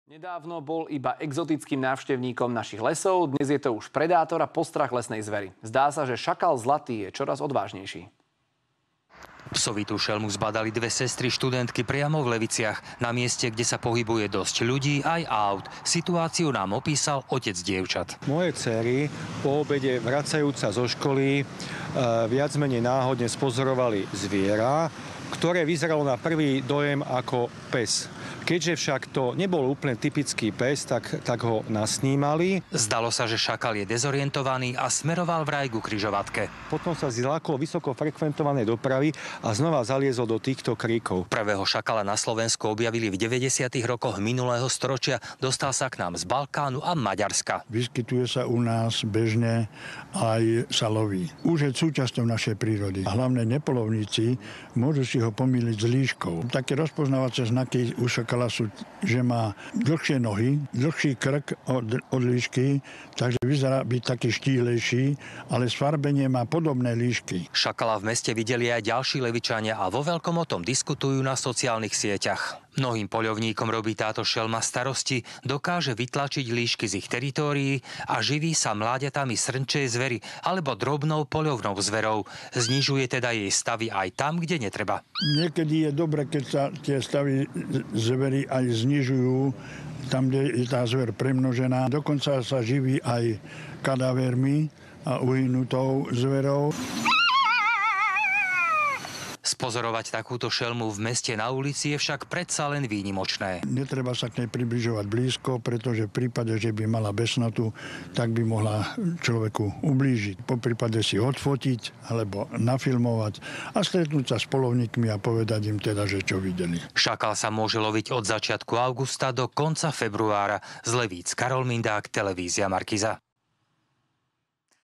Nedávno bol iba exotickým návštevníkom našich lesov, dnes je to už predátor a postrach lesnej zvery. Zdá sa, že šakal zlatý je čoraz odvážnejší. Psovitú šelmu zbadali dve sestry študentky priamo v Leviciach, na mieste, kde sa pohybuje dosť ľudí aj aut. Situáciu nám opísal otec dievčat. Moje dcery po obede vracajúca zo školy viac menej náhodne spozorovali zviera, ktoré vyzeralo na prvý dojem ako pes. Keďže však to nebol úplne typický pes, tak ho nasnímali. Zdalo sa, že šakal je dezorientovaný a smeroval vraj ku križovatke. Potom sa zlákol vysoko frekventovanej dopravy a znova zaliezol do týchto kríkov. Prvého šakala na Slovensku objavili v 90. rokoch minulého storočia. Dostal sa k nám z Balkánu a Maďarska. Vyskytuje sa u nás bežne aj sa loví. Už je súčasťou našej prírody. Hlavne nepolovníci môžu si ho pomýliť s líškou. Také rozpoznávacie znaky u šakala sú, že má dlhšie nohy, dlhší krk od líšky, takže vyzerá byť taký štíhlejší, ale sfarbenie má podobné líšky. Šakala v meste videli aj ďalší Levičania a vo veľkom o tom diskutujú na sociálnych sieťach. Mnohým poľovníkom robí táto šelma starosti, dokáže vytlačiť líšky z ich teritórií a živí sa mláďatami srnčej zvery alebo drobnou poľovnou zverou. Znižuje teda jej stavy aj tam, kde netreba. Niekedy je dobre, keď sa tie stavy zvery aj znižujú, tam, kde je tá zver premnožená. Dokonca sa živí aj kadavermi a uhynutou zverou. Spozorovať takúto šelmu v meste na ulici je však predsa len výnimočné. Netreba sa k nej približovať blízko, pretože v prípade, že by mala besnotu, tak by mohla človeku ublížiť. Po prípade si odfotiť alebo nafilmovať a stretnúť sa s poľovníkmi a povedať im teda, že čo videli. Šakal sa môže loviť od začiatku augusta do konca februára. Z Levíc Karol Mindák, televízia Markiza.